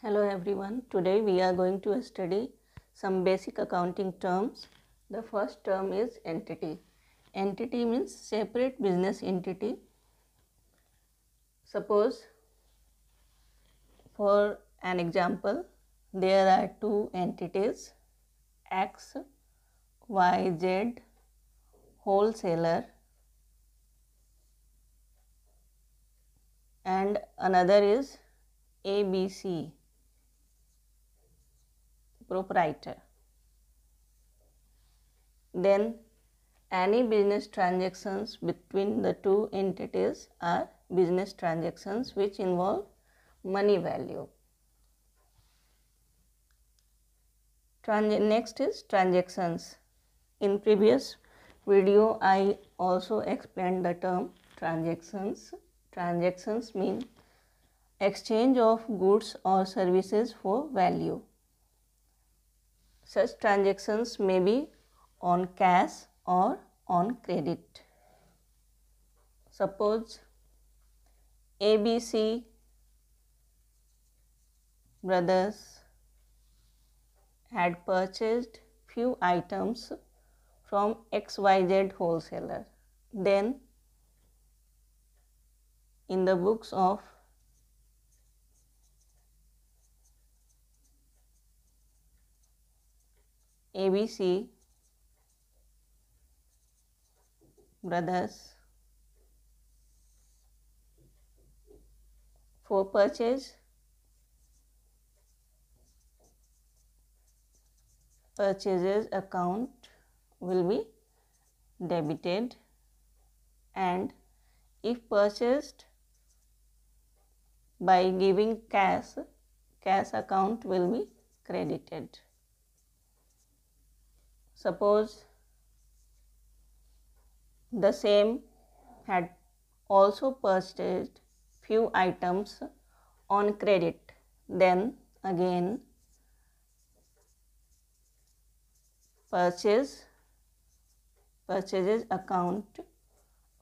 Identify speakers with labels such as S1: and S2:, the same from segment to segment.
S1: Hello everyone. Today we are going to study some basic accounting terms. The first term is entity. Entity means separate business entity. Suppose for an example, there are two entities X, Y, Z, wholesaler, and another is ABC, proprietor. Then any business transactions between the two entities are business transactions which involve money value. Next is transactions. In previous video I also explained the term transactions. Transactions mean exchange of goods or services for value. Such transactions may be on cash or on credit. Suppose ABC brothers had purchased few items from XYZ wholesaler. Then in the books of ABC brothers for purchases account will be debited, and if purchased by giving cash account will be credited. Suppose the same had also purchased few items on credit, then again purchases account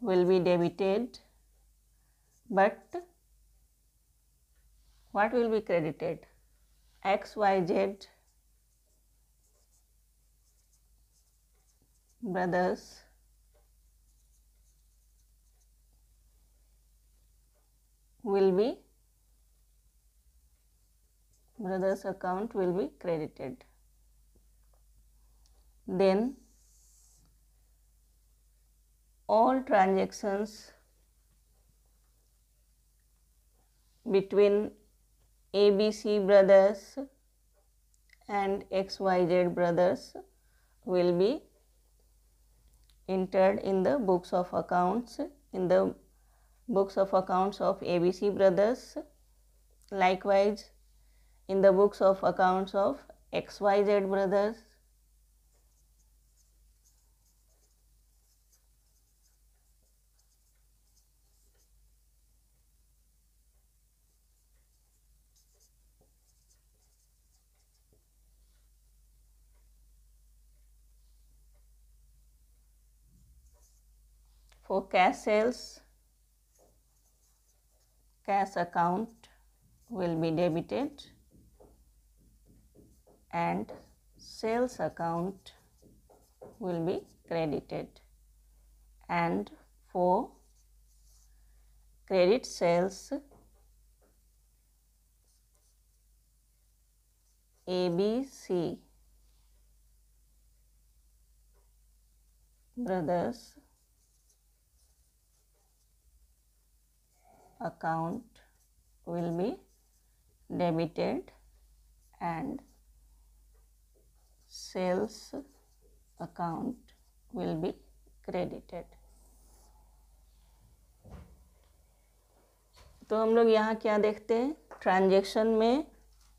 S1: will be debited, but what will be credited? XYZ brothers account will be credited. Then all transactions between ABC brothers and XYZ brothers will be entered in the books of accounts, in the books of accounts of ABC brothers, likewise in the books of accounts of XYZ brothers. For cash sales, cash account will be debited and sales account will be credited. And for credit sales, ABC brothers account will be debited and sales account will be credited. तो हम लोग यहाँ क्या देखते हैं? Transaction में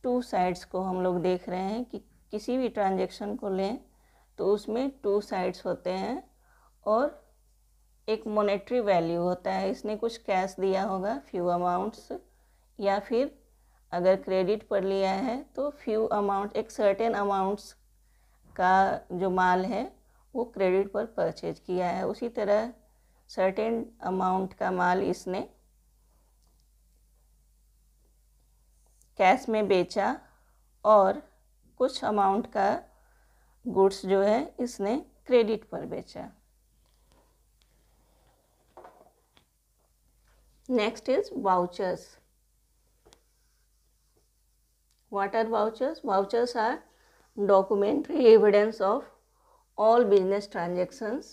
S1: two sides को हम लोग देख रहे हैं कि किसी भी ट्रांजैक्शन को लें तो उसमें टू साइड्स होते हैं और एक मॉनेटरी वैल्यू होता है। इसने कुछ कैश दिया होगा, फ्यू अमाउंट्स, या फिर अगर क्रेडिट पर लिया है तो फ्यू अमाउंट, एक सर्टेन अमाउंट्स का जो माल है वो क्रेडिट पर परचेज किया है। उसी तरह सर्टेन अमाउंट का माल इसने कैश में बेचा और कुछ अमाउंट का गुड्स जो है इसने क्रेडिट पर बेचा। Next is vouchers. What are vouchers? Vouchers are documentary evidence of all business transactions.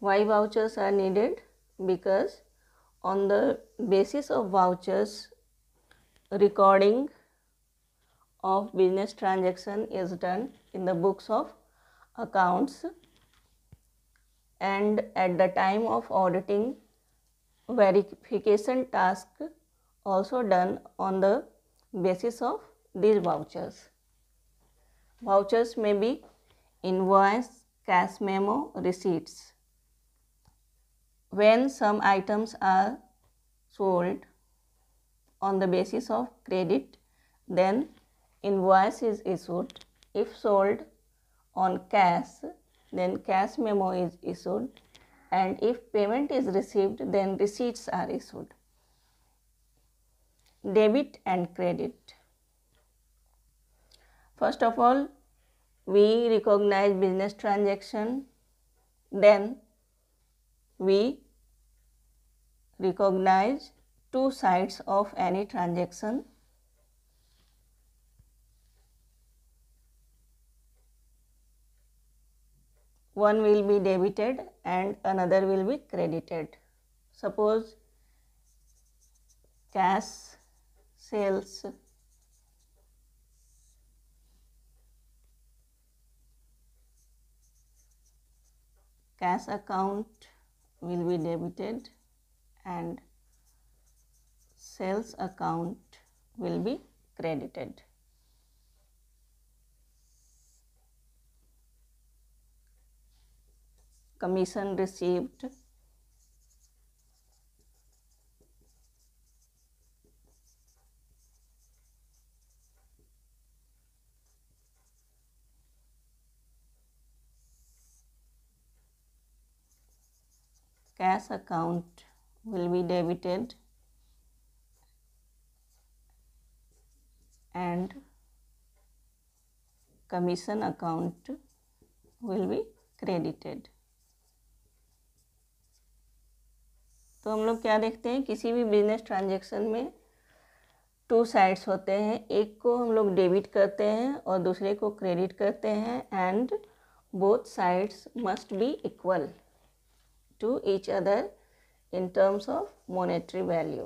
S1: Why vouchers are needed? Because on the basis of vouchers, recording of business transaction is done in the books of accounts, and at the time of auditing, verification task also done on the basis of these vouchers. Vouchers may be invoice, cash memo, receipts. When some items are sold on the basis of credit, then invoice is issued. If sold on cash, then cash memo is issued, and if payment is received, then receipts are issued. Debit and credit. First of all, we recognize business transaction, then we recognize two sides of any transaction. One will be debited and another will be credited. Suppose cash sales cash account will be debited and sales account will be credited. Commission received cash account will be debited and commission account will be credited. तो हम लोग क्या देखते हैं, किसी भी business transaction में two sides होते हैं, एक को हम लोग डेबिट करते हैं और दूसरे को क्रेडिट करते हैं, and both sides must be equal to each other in terms of monetary value.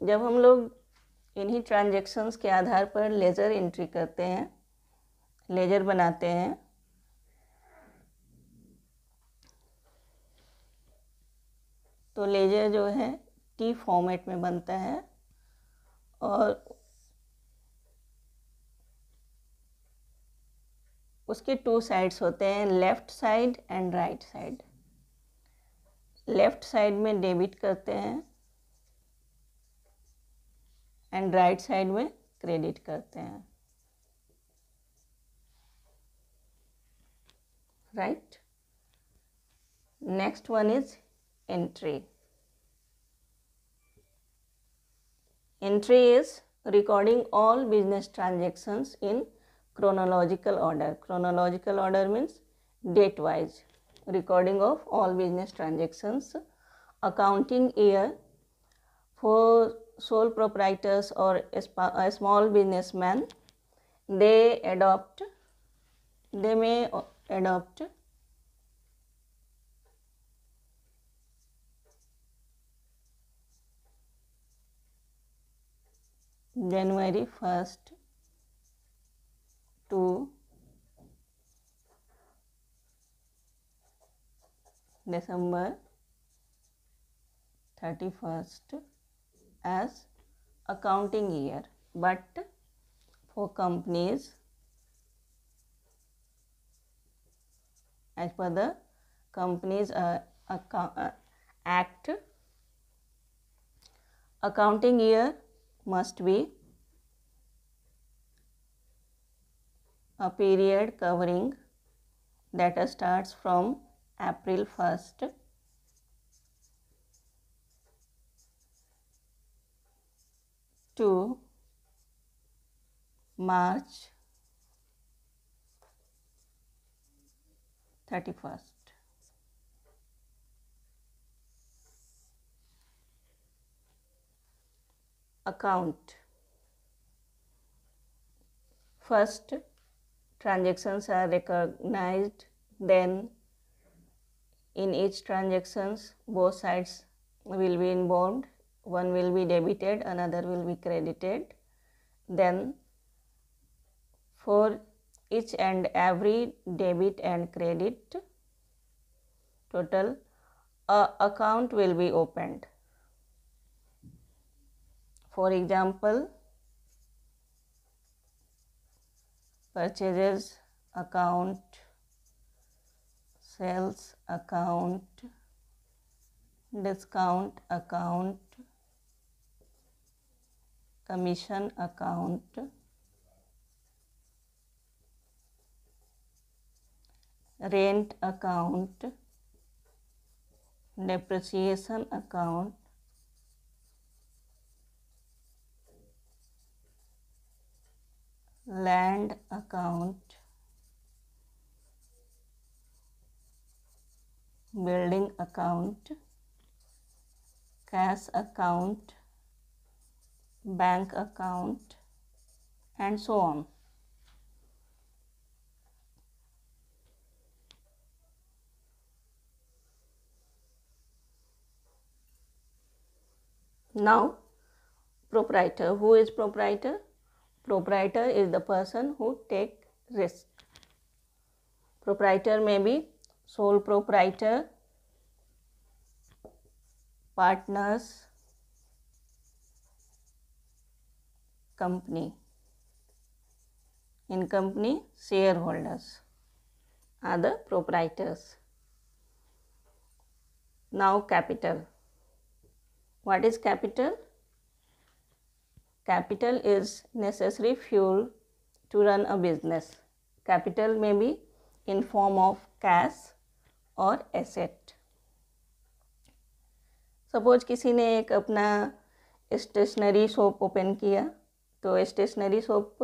S1: जब हम लोग इन्हीं ट्रांजैक्शंस के आधार पर लेजर एंट्री करते हैं, लेजर बनाते हैं, तो लेजर जो है टी फॉर्मेट में बनता है और उसके टू साइड्स होते हैं, left side and right side. Left side में डेबिट करते हैं एंड राइट साइड में क्रेडिट करते हैं, right. Next one is entry. Entry is recording all business transactions in chronological order. Chronological order means date wise. Recording of all business transactions. Accounting year for sole proprietors or a small businessman, they may adopt January 1st to December 31st as accounting year, but for companies, as per the Companies Act, accounting year must be a period covering that starts from April 1st to March 31st. Account. First, transactions are recognized, then in each transactions both sides will be involved. One will be debited, another will be credited. Then for each and every debit and credit total, a account will be opened. For example, purchases account, sales account, discount account, commission account, rent account, depreciation account, land account, building account, cash account, bank account, and so on. Now, proprietor. Who is proprietor? Proprietor is the person who take risk. Proprietor may be sole proprietor, partners, company. In company, shareholders are the proprietors. Now, capital. What is capital? Capital is necessary fuel to run a business. Capital may be in form of cash और asset. Suppose किसी ने एक अपना stationery shop open किया, तो stationery shop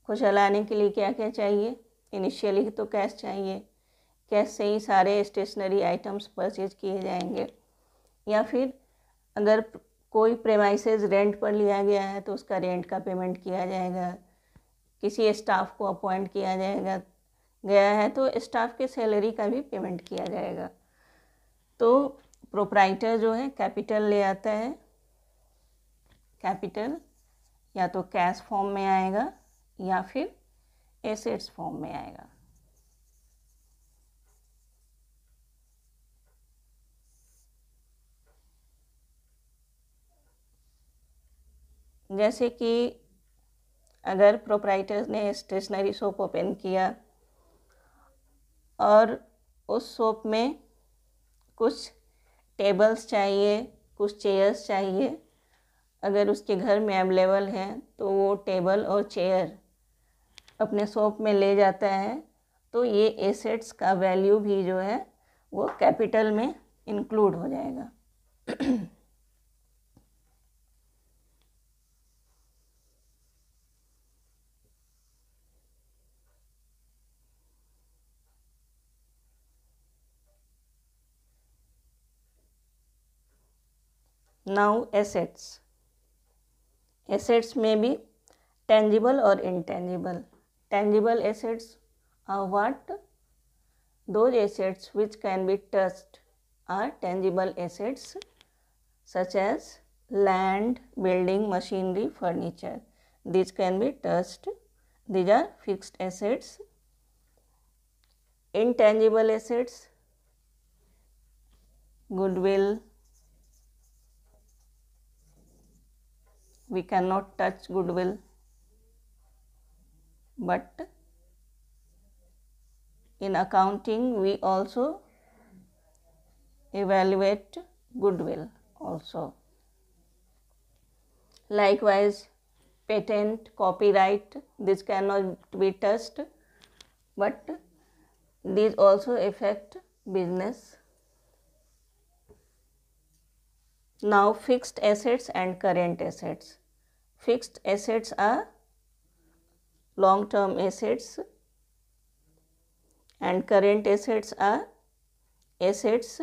S1: को चलाने के लिए क्या क्या चाहिए? इनिशियली तो कैश चाहिए, कैश से ही सारे स्टेशनरी आइटम्स परचेज किए जाएंगे। या फिर अगर कोई प्रेमाइसेस रेंट पर लिया गया है तो उसका रेंट का पेमेंट किया जाएगा, किसी स्टाफ को अपॉइंट किया गया है तो स्टाफ के सैलरी का भी पेमेंट किया जाएगा। तो प्रोप्राइटर जो है कैपिटल ले आता है। कैपिटल या तो कैश फॉर्म में आएगा या फिर एसेट्स फॉर्म में आएगा। जैसे कि अगर प्रोप्राइटर ने स्टेशनरी शॉप ओपन किया और उस शॉप में कुछ टेबल्स चाहिए, कुछ चेयर्स चाहिए, अगर उसके घर में अवेलेबल हैं तो वो टेबल और चेयर अपने शॉप में ले जाता है, तो ये एसेट्स का वैल्यू भी जो है वो कैपिटल में इंक्लूड हो जाएगा। Now assets. Assets may be tangible or intangible. Tangible assets are what? Those assets which can be touched are tangible assets such as land, building, machinery, furniture. These can be touched. These are fixed assets. Intangible assets, goodwill. We cannot touch goodwill, but in accounting we also evaluate goodwill also. Likewise, patent, copyright, this cannot be touched, but These also affect business. Now fixed assets and current assets. Fixed assets are long-term assets and current assets are assets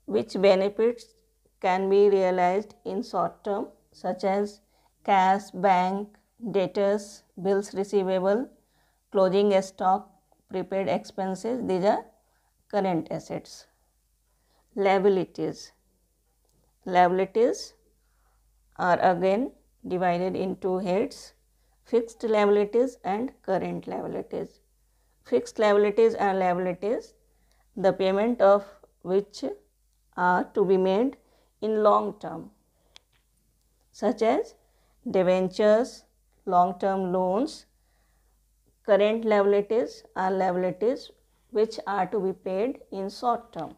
S1: which benefits can be realized in short term, such as cash, bank, debtors, bills receivable, closing stock, prepaid expenses. These are current assets. Liabilities. Liabilities are again divided in two heads: fixed liabilities and current liabilities. Fixed liabilities are liabilities the payment of which are to be made in long term, such as debentures, long-term loans. Current liabilities are liabilities which are to be paid in short term,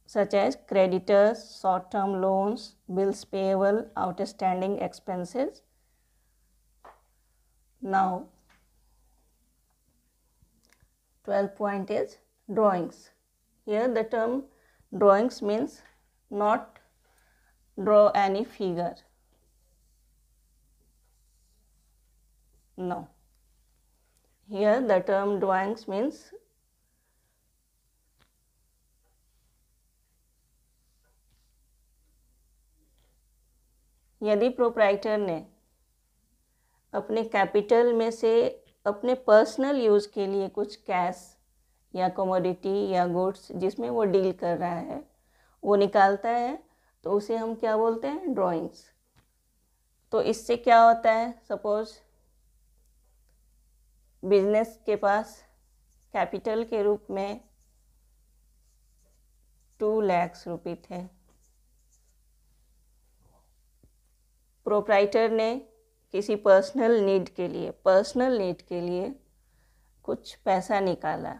S1: such as creditors, short-term loans, bills payable, outstanding expenses. Now, 12th point is drawings. Here the term drawings means not draw any figure. No. Here the term drawings means यदि proprietor ने अपने capital में से अपने personal use के लिए कुछ cash या कमोडिटी या गुड्स जिसमें वो डील कर रहा है वो निकालता है, तो उसे हम क्या बोलते हैं? ड्राइंग्स। तो इससे क्या होता है? सपोज बिजनेस के पास कैपिटल के रूप में 2 लाख रुपये थे। प्रोप्राइटर ने किसी पर्सनल नीड के लिए कुछ पैसा निकाला,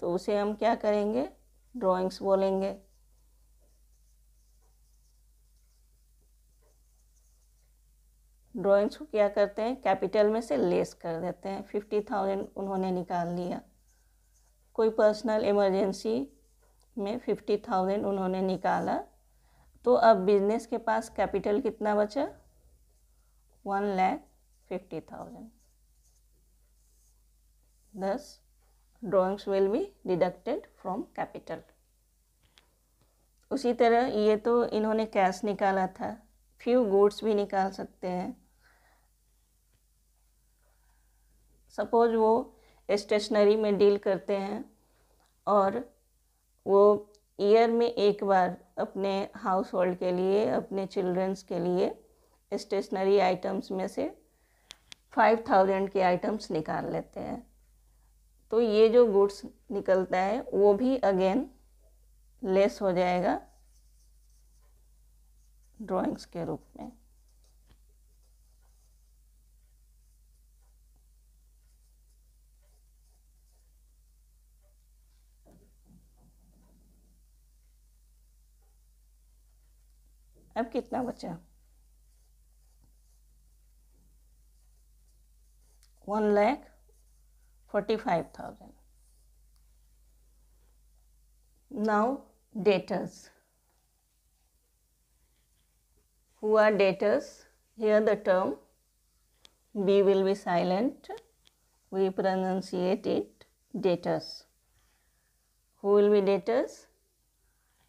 S1: तो उसे हम क्या करेंगे? ड्राइंग्स बोलेंगे। ड्राइंग्स को क्या करते हैं? कैपिटल में से लेस कर देते हैं। 50,000 उन्होंने निकाल लिया, कोई पर्सनल इमरजेंसी में 50,000 उन्होंने निकाला, तो अब बिजनेस के पास कैपिटल कितना बचा? 1,50,000। Thus, drawings will be deducted from capital. उसी तरह ये तो इन्होंने कैश निकाला था, फ्यू गुड्स भी निकाल सकते हैं। सपोज वो स्टेशनरी में डील करते हैं और वो ईयर में एक बार अपने हाउस होल्ड के लिए, अपने चिल्ड्रंस के लिए स्टेशनरी आइटम्स में से 5,000 के आइटम्स निकाल लेते हैं। तो ये जो गुड्स निकलता है वो भी अगेन लेस हो जाएगा ड्राइंग्स के रूप में। अब कितना बचा? 1,45,000। Now debtors. Who are debtors? Here the term B will be silent. We pronunciate it debtors. Who will be debtors?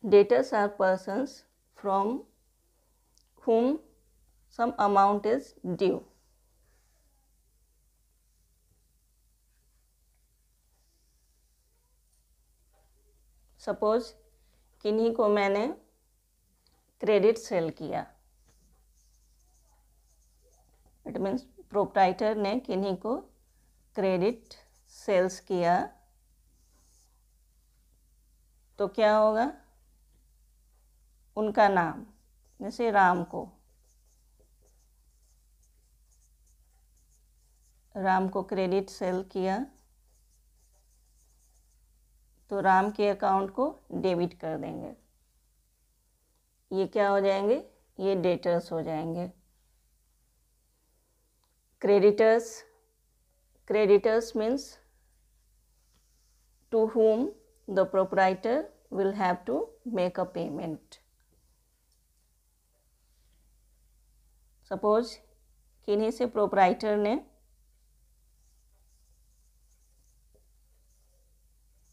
S1: Debtors are persons from whom some amount is due. Suppose किन्हीं को मैंने credit sale किया, it means proprietor ने किन्हीं को credit sales किया, तो क्या होगा? उनका नाम, जैसे राम को क्रेडिट सेल किया, तो राम के अकाउंट को डेबिट कर देंगे। ये क्या हो जाएंगे? ये डेटर्स हो जाएंगे। Creditors Creditors means to whom the proprietor will have to make a payment. Suppose किन्हीं से proprietor ने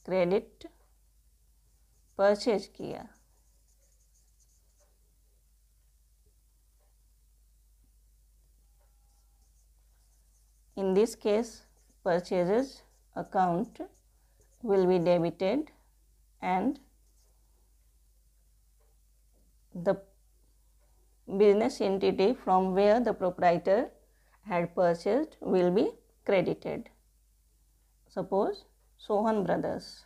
S1: credit purchase किया, in this case purchases account will be debited and the business entity from where the proprietor had purchased will be credited. Suppose Sohan Brothers.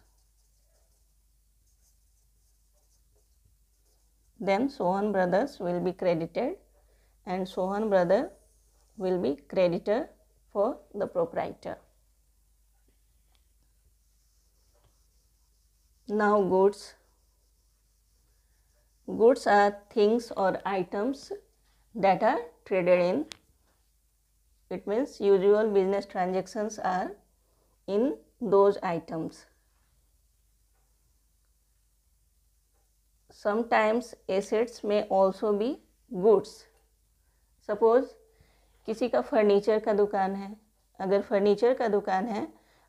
S1: Then Sohan Brothers will be credited and Sohan brother will be creditor for the proprietor. Now goods. Goods are things or items that are traded in. It means usual business transactions are in those items. Sometimes assets may also be goods. Suppose किसी का furniture का दुकान है, अगर furniture का दुकान है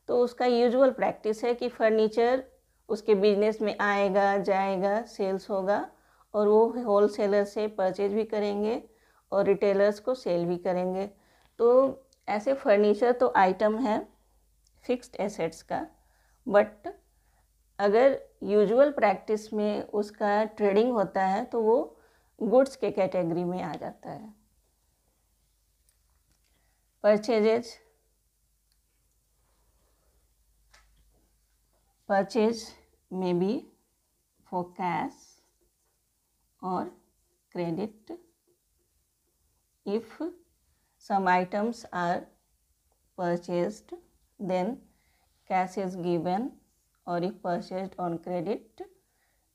S1: तो उसका यूजुअल प्रैक्टिस है कि फर्नीचर उसके बिजनेस में आएगा जाएगा, सेल्स होगा और वो होलसेलर से परचेज भी करेंगे और रिटेलर्स को सेल भी करेंगे। तो ऐसे फर्नीचर तो आइटम है फिक्स्ड एसेट्स का, बट अगर यूजुअल प्रैक्टिस में उसका ट्रेडिंग होता है तो वो गुड्स के कैटेगरी में आ जाता है। Purchases. Purchase may be for cash or credit. If some items are purchased, then cash is given, or if purchased on credit,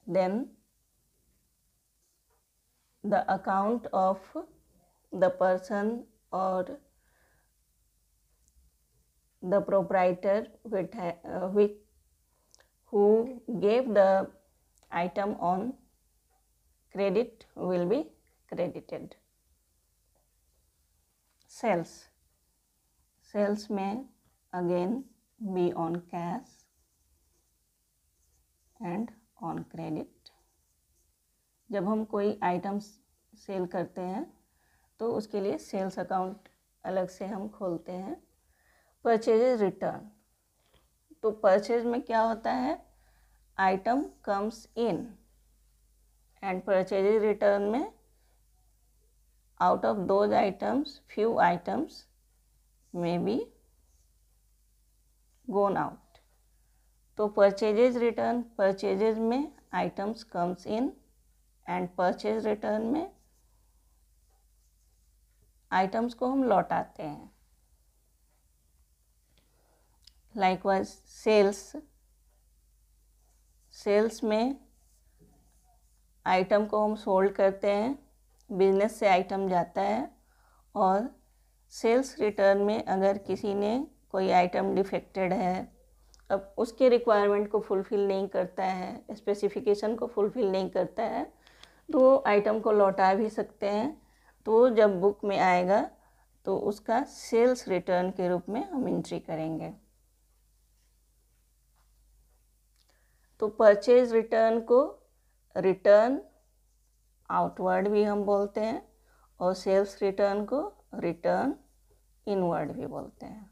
S1: then the account of the person or the proprietor who gave the item on credit will be credited. Sales. Sales may again be on cash and on credit. जब हम कोई items cell करते हैं तो उसके लिए sales account अलग से हम खोलते हैं। परचेजेज रिटर्न, तो परचेज में क्या होता है, item comes in and purchases return में out of those items few items may be gone out. तो परचेजेज रिटर्न, परचेजेज में items comes in and purchase return में आइटम्स को हम लौटाते हैं। लाइकवाइज सेल्स, सेल्स में आइटम को हम सोल्ड करते हैं, बिजनेस से आइटम जाता है और सेल्स रिटर्न में अगर किसी ने कोई आइटम डिफेक्टेड है, अब उसके रिक्वायरमेंट को फुलफ़िल नहीं करता है, स्पेसिफिकेशन को फुलफ़िल नहीं करता है, तो आइटम को लौटा भी सकते हैं। तो जब बुक में आएगा तो उसका सेल्स रिटर्न के रूप में हम एंट्री करेंगे। तो परचेज रिटर्न को रिटर्न आउटवर्ड भी हम बोलते हैं और सेल्स रिटर्न को रिटर्न इनवर्ड भी बोलते हैं।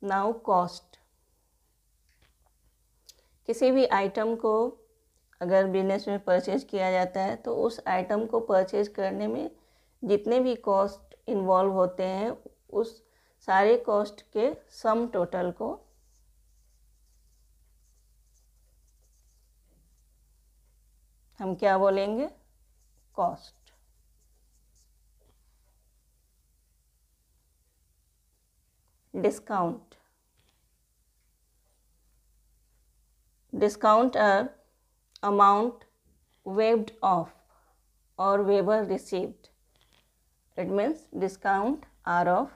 S1: Now cost. किसी भी आइटम को अगर बिजनेस में परचेज किया जाता है तो उस आइटम को परचेज करने में जितने भी कॉस्ट इन्वॉल्व होते हैं उस सारे कॉस्ट के सम टोटल को हम क्या बोलेंगे, cost. Discount, discount are amount waived off or waiver received. It means discount are of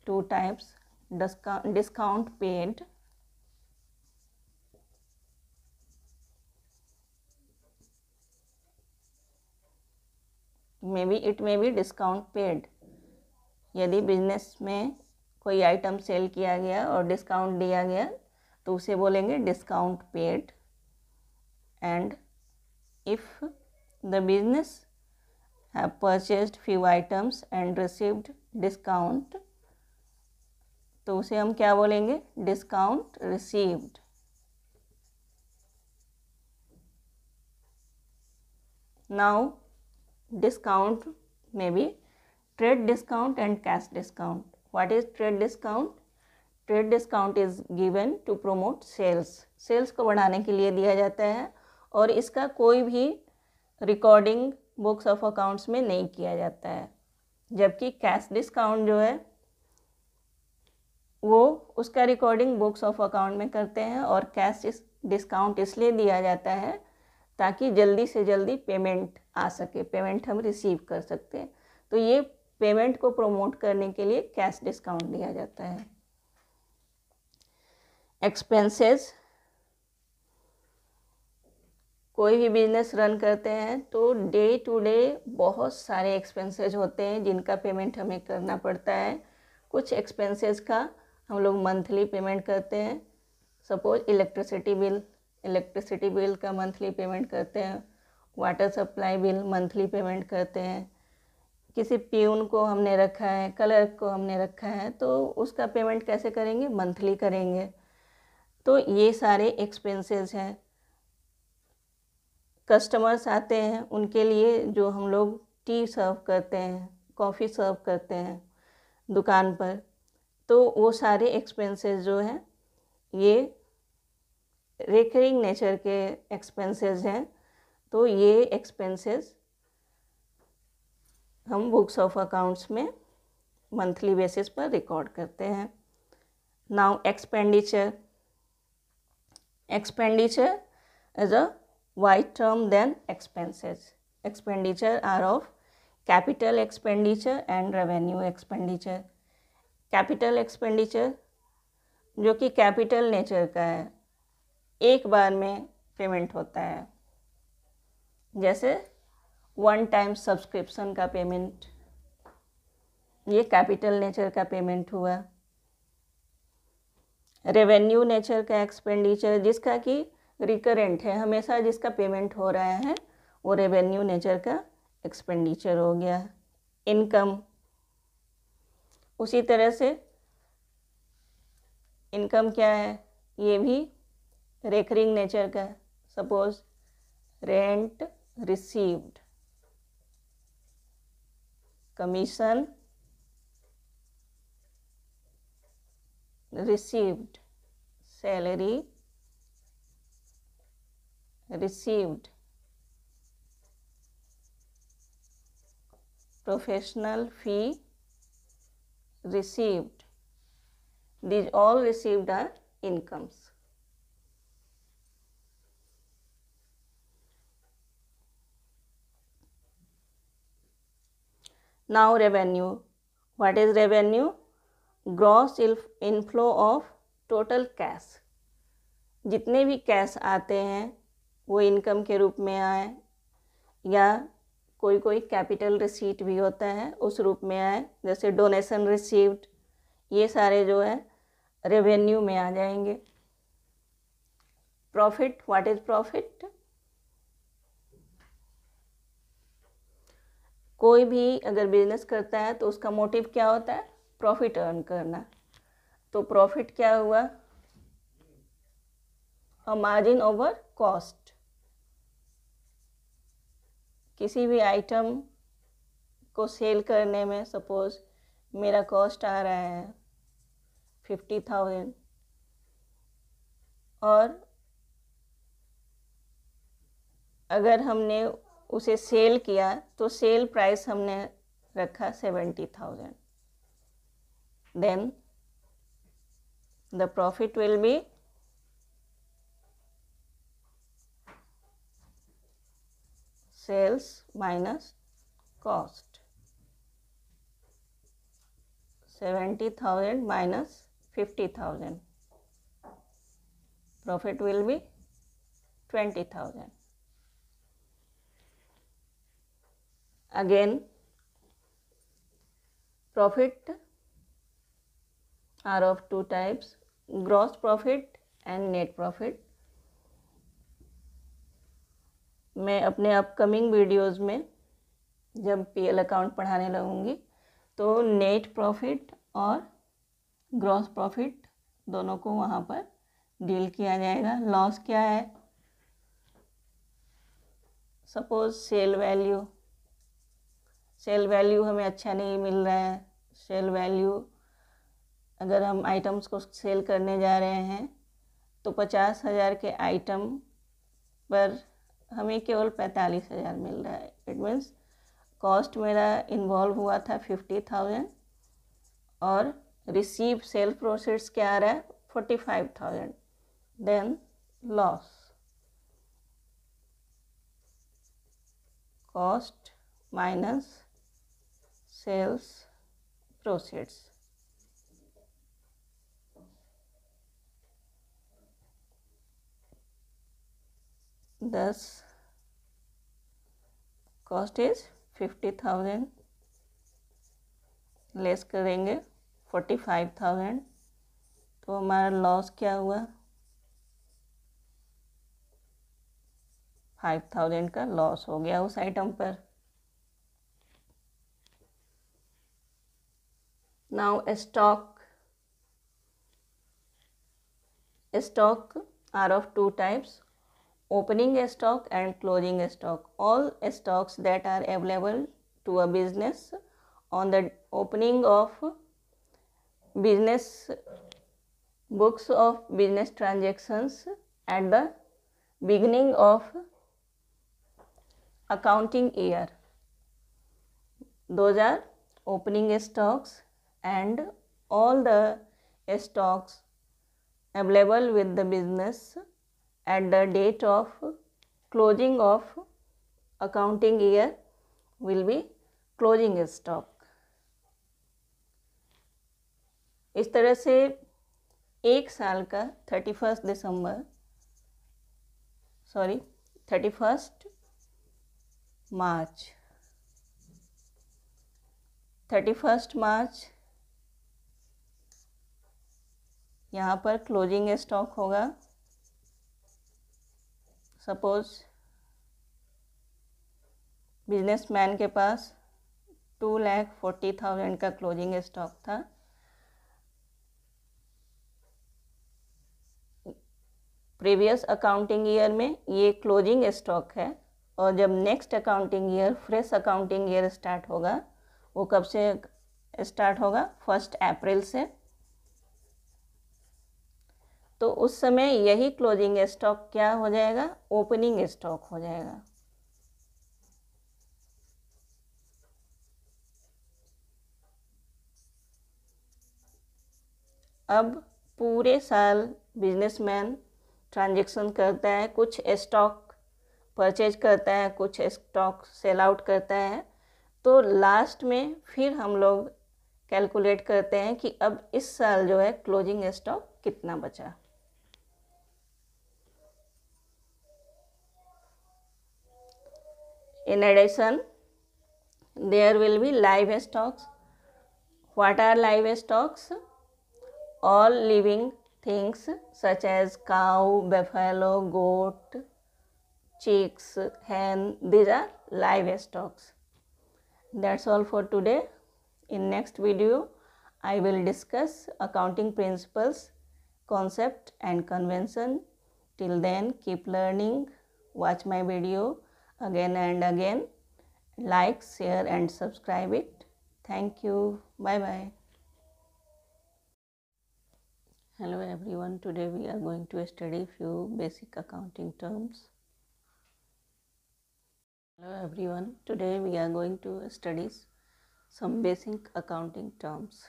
S1: two types, discount paid it may be discount paid. यदि बिजनेस में कोई आइटम सेल किया गया और डिस्काउंट दिया गया तो उसे बोलेंगे discount paid. And if the business have purchased few items and received discount तो उसे हम क्या बोलेंगे, discount received. Now discount may be trade discount and cash discount. What is trade discount? Trade discount is given to promote sales. Sales को बढ़ाने के लिए दिया जाता है और इसका कोई भी रिकॉर्डिंग बुक्स ऑफ अकाउंट्स में नहीं किया जाता है. जबकि कैश डिस्काउंट जो है वो उसका रिकॉर्डिंग बुक्स ऑफ अकाउंट में करते हैं और कैश डिस्काउंट इसलिए दिया जाता है ताकि जल्दी से जल्दी पेमेंट आ सके, पेमेंट हम रिसीव कर सकते हैं. तो ये पेमेंट को प्रमोट करने के लिए कैश डिस्काउंट दिया जाता है. एक्सपेंसेस, कोई भी बिजनेस रन करते हैं तो डे टू डे बहुत सारे एक्सपेंसेस होते हैं जिनका पेमेंट हमें करना पड़ता है. कुछ एक्सपेंसेस का हम लोग मंथली पेमेंट करते हैं. सपोज इलेक्ट्रिसिटी बिल का मंथली पेमेंट करते हैं, water supply bill monthly payment करते हैं, किसी प्यून को हमने रखा है, क्लर्क को हमने रखा है तो उसका पेमेंट कैसे करेंगे, मंथली करेंगे. तो ये सारे एक्सपेंसेस हैं. कस्टमर्स आते हैं उनके लिए जो हम लोग टी सर्व करते हैं, कॉफ़ी सर्व करते हैं दुकान पर, तो वो सारे एक्सपेंसेस जो हैं ये रिकरिंग नेचर के एक्सपेंसेस हैं. तो ये एक्सपेंसेस हम बुक्स ऑफ अकाउंट्स में मंथली बेसिस पर रिकॉर्ड करते हैं. Now expenditure is a wide term than expenses. Expenditure are of capital expenditure and revenue expenditure. Capital expenditure जो कि कैपिटल नेचर का है, एक बार में पेमेंट होता है, जैसे वन टाइम सब्सक्रिप्शन का पेमेंट, ये कैपिटल नेचर का पेमेंट हुआ. रेवेन्यू नेचर का एक्सपेंडिचर जिसका कि रिकरेंट है, हमेशा जिसका पेमेंट हो रहा है, वो रेवेन्यू नेचर का एक्सपेंडिचर हो गया. इनकम, उसी तरह से इनकम क्या है, ये भी रेकरिंग नेचर का. Suppose rent received, commission received, salary received, professional fee received. These all received are incomes. Now revenue. What is revenue? Gross inflow of total cash. जितने भी कैश आते हैं वो इनकम के रूप में आए या कोई कैपिटल रिसीट भी होता है उस रूप में आए, जैसे डोनेशन रिसीव्ड, ये सारे जो है रेवेन्यू में आ जाएंगे. Profit, what is profit? कोई भी अगर बिजनेस करता है तो उसका मोटिव क्या होता है, प्रॉफिट अर्न करना. तो प्रॉफिट क्या हुआ, अ मार्जिन ओवर कॉस्ट. किसी भी आइटम को सेल करने में सपोज मेरा कॉस्ट आ रहा है 50,000 और अगर हमने उसे सेल किया तो सेल प्राइस हमने रखा 70,000, then the profit will be sales minus cost. 70,000 minus 50,000. Profit will be 20,000. Again, profit are of two types, gross profit and net profit. मैं अपने अपकमिंग वीडियोस में जब पीएल अकाउंट पढ़ाने लगूंगी तो नेट प्रॉफिट और gross profit दोनों को वहाँ पर डील किया जाएगा. लॉस क्या है? सपोज सेल वैल्यू हमें अच्छा नहीं मिल रहा है. सेल वैल्यू अगर हम आइटम्स को सेल करने जा रहे हैं तो 50,000 के आइटम पर हमें केवल 45,000 मिल रहा है. इट मीन्स कॉस्ट मेरा इन्वॉल्व हुआ था 50,000 और रिसीव सेल प्रोसीड्स क्या आ रहा है 45,000. Then loss, cost minus sales proceeds. Thus, cost is 50,000 less करेंगे 45,000 तो हमारा लॉस क्या हुआ 5,000 का लॉस हो गया उस आइटम पर. Now stock are of two types, opening stock and closing stock. All stocks that are available to a business on the opening of business books of business transactions at the beginning of accounting year. Those are opening stocks, and all the stocks available with the business at the date of closing of accounting year will be closing stock. इस तरह से एक साल का 31 मार्च यहाँ पर closing stock होगा. Suppose businessman के पास 2,40,000 का क्लोजिंग स्टॉक था. प्रीवियस अकाउंटिंग ईयर में ये क्लोजिंग स्टॉक है, और जब next accounting year fresh accounting year start होगा, वो कब से स्टार्ट होगा 1 अप्रैल से. तो उस समय यही क्लोजिंग स्टॉक क्या हो जाएगा ओपनिंग स्टॉक हो जाएगा. अब पूरे साल बिजनेसमैन ट्रांजैक्शन करता है, कुछ स्टॉक परचेज करता है, कुछ स्टॉक सेल आउट करता है. तो लास्ट में फिर हम लोग कैलकुलेट करते हैं कि अब इस साल जो है क्लोजिंग स्टॉक कितना बचा. In addition, there will be live stocks. What are live stocks? All living things such as cow, buffalo, goat, chicks, hen. These are live stocks. That's all for today. In next video, I will discuss accounting principles, concept and convention. Till then, keep learning. Watch my video again and again. Like, share and subscribe it. Thank you. Bye bye. Hello everyone. Today we are going to study few basic accounting terms. Hello everyone. Today we are going to study some basic accounting terms.